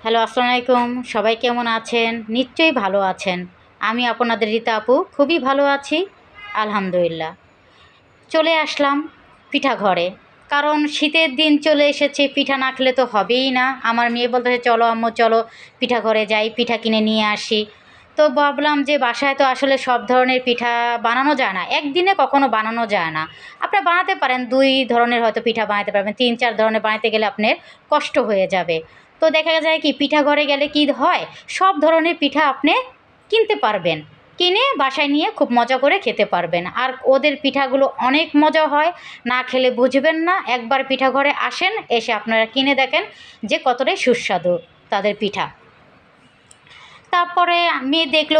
Hello, আসসালামু আলাইকুম। সবাই কেমন আছেন? নিশ্চয়ই ভালো আছেন। আমি আপনাদের রীতা আপু খুবই ভালো আছি, আলহামদুলিল্লাহ। চলে আসলাম পিঠা ঘরে। কারণ শীতের দিন চলে এসেছে, পিঠা না খেলে তো হবেই না। আমার মেয়ে বলতেছে, "চলো আম্মু চলো পিঠা ঘরে যাই, পিঠা কিনে নিয়ে আসি।" তো ভাবলাম যে বাসায় তো আসলে সব ধরনের পিঠা বানানো যায় না। একদিনে কখনো বানানো যায় না। আপনারা বানাতে পারেন ২ ধরনের হয়তো পিঠা বানাতে পারবেন। ৩-৪ ধরনের বানাতে গেলে আপনার কষ্ট হয়ে যাবে। তো দেখা যায় কি পিঠা ঘরে গেলে কি হয়, সব ধরনের পিঠা আপনি কিনতে পারবেন। কিনে বাসায় নিয়ে খুব মজা করে খেতে পারবেন। আর ওদের পিঠাগুলো অনেক মজা হয়, না খেলে বুঝবেন না। একবার পিঠা ঘরে আসেন, এসে আপনারা কিনে দেখেন যে কতটাই সুস্বাদু তাদের পিঠা। তারপরে মেয়ে দেখলো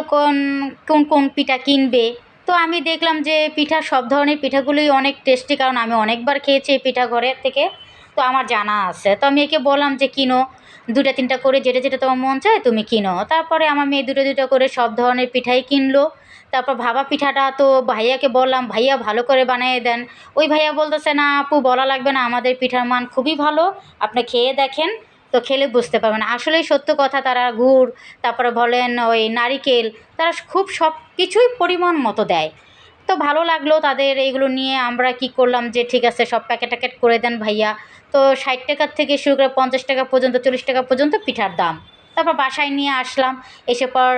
কোন পিঠা কিনবে। তো আমি দেখলাম যে পিঠা সব ধরনের পিঠাগুলোই অনেক টেস্টি, কারণ আমি অনেকবার খেয়েছি এই পিঠা ঘরের থেকে, তো আমার জানা আছে। তো মেয়েকে বললাম যে কিনো, ২টা-৩টা করে যেটা তোমার মন চায় তুমি কিনো। তারপরে আমার মেয়ে ২টা করে সব ধরনের পিঠাই কিনলো। তারপর ভাপা পিঠাটা তো ভাইয়াকে বললাম, "ভাইয়া ভালো করে বানিয়ে দেন।" ওই ভাইয়া বলতেছে, "না আপু বলা লাগবে না, আমাদের পিঠার মান খুবই ভালো, আপনি খেয়ে দেখেন, তো খেলে বুঝতে পারবেন।" আসলেই সত্য কথা, তারা গুড়, তারপরে বলেন ওই নারিকেল, তারা খুব সব কিছুই পরিমাণ মতো দেয়। তো ভালো লাগলো তাদের এইগুলো নিয়ে। আমরা কি করলাম যে ঠিক আছে সব প্যাকেট করে দেন ভাইয়া। তো ৳৬০ থেকে শুরু করে ৳৫০ পর্যন্ত, ৳৪০ পর্যন্ত পিঠার দাম। তারপর বাসায় নিয়ে আসলাম। এসে পর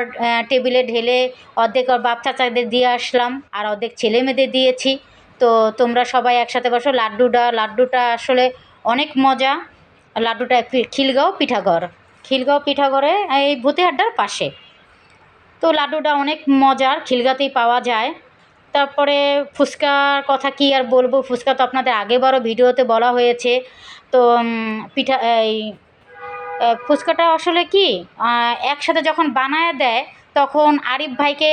টেবিলে ঢেলে অর্ধেক ওর বাপ চাচাদের দিয়ে আসলাম, আর অর্ধেক ছেলেমেয়েদের দিয়েছি। তো তোমরা সবাই একসাথে বসো। লাড্ডুটা আসলে অনেক মজা। লাড্ডুটা খিলগাঁও পিঠাঘর। খিলগাঁও পিঠাঘরে এই ভূতেহাড্ডার পাশে। তো লাড্ডুটা অনেক মজার, খিলগাতেই পাওয়া যায়। তারপরে ফুচকার কথা কি আর বলবো, ফুচকা তো আপনাদের আগেরবারও ভিডিওতে বলা হয়েছে। তো পিঠা এই ফুচকাটা আসলে কি একসাথে যখন বানায় দেয়, তখন আরিফ ভাইকে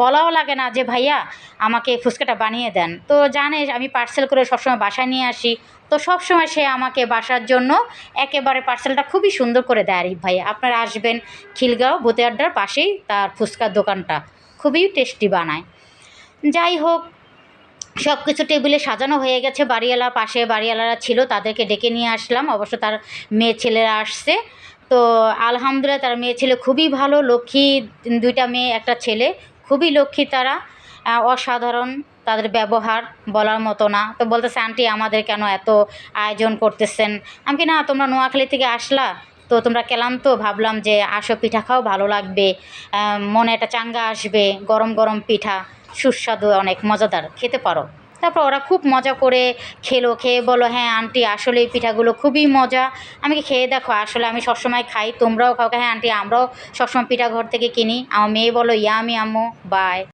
বলাও লাগে না যে ভাইয়া আমাকে ফুচকাটা বানিয়ে দেন। তো জানে আমি পার্সেল করে সবসময় বাসায় নিয়ে আসি। তো সবসময় সে আমাকে বাসার জন্য একেবারে পার্সেলটা খুবই সুন্দর করে দেয় আরিফ ভাই। আপনারা আসবেন, খিলগাঁও ভূতে আড্ডার পাশেই তার ফুচকার দোকানটা। খুবই টেস্টি বানায়। যাই হোক, সব কিছু টেবিলে সাজানো হয়ে গেছে। পাশে বাড়িওয়ালারা ছিল, তাদেরকে ডেকে নিয়ে আসলাম। অবশ্য তার মেয়ে ছেলেরা আসছে। তো আলহামদুলিল্লাহ তার মেয়ে ছেলে খুবই ভালো, লক্ষ্মী। ২টা মেয়ে, ১টা ছেলে, খুবই লক্ষ্মী তারা। অসাধারণ তাদের ব্যবহার, বলার মতো না। তো বলতেছে, "আন্টি আমাদের কেন এত আয়োজন করতেছেন?" আমি কি, "না তোমরা নোয়াখালী থেকে আসলা, তো তোমরা ক্লান্ত, ভাবলাম যে আসো পিঠা খাও, ভালো লাগবে, মনে একটা চাঙ্গা আসবে, গরম গরম পিঠা সুস্বাদু, অনেক মজাদার, খেতে পারো।" তারপর ওরা খুব মজা করে খেলো। খেয়ে বলল, "হ্যাঁ আন্টি আসলে এই পিঠাগুলো খুবই মজা।" আমি কি, "খেয়ে দেখো, আসলে আমি সবসময় খাই, তোমরাও খাও।" "হ্যাঁ আন্টি আমরাও সবসময় পিঠা ঘর থেকে কিনি।" আমার মেয়ে বলল, "ইয়ামি আম্মু, বাই।"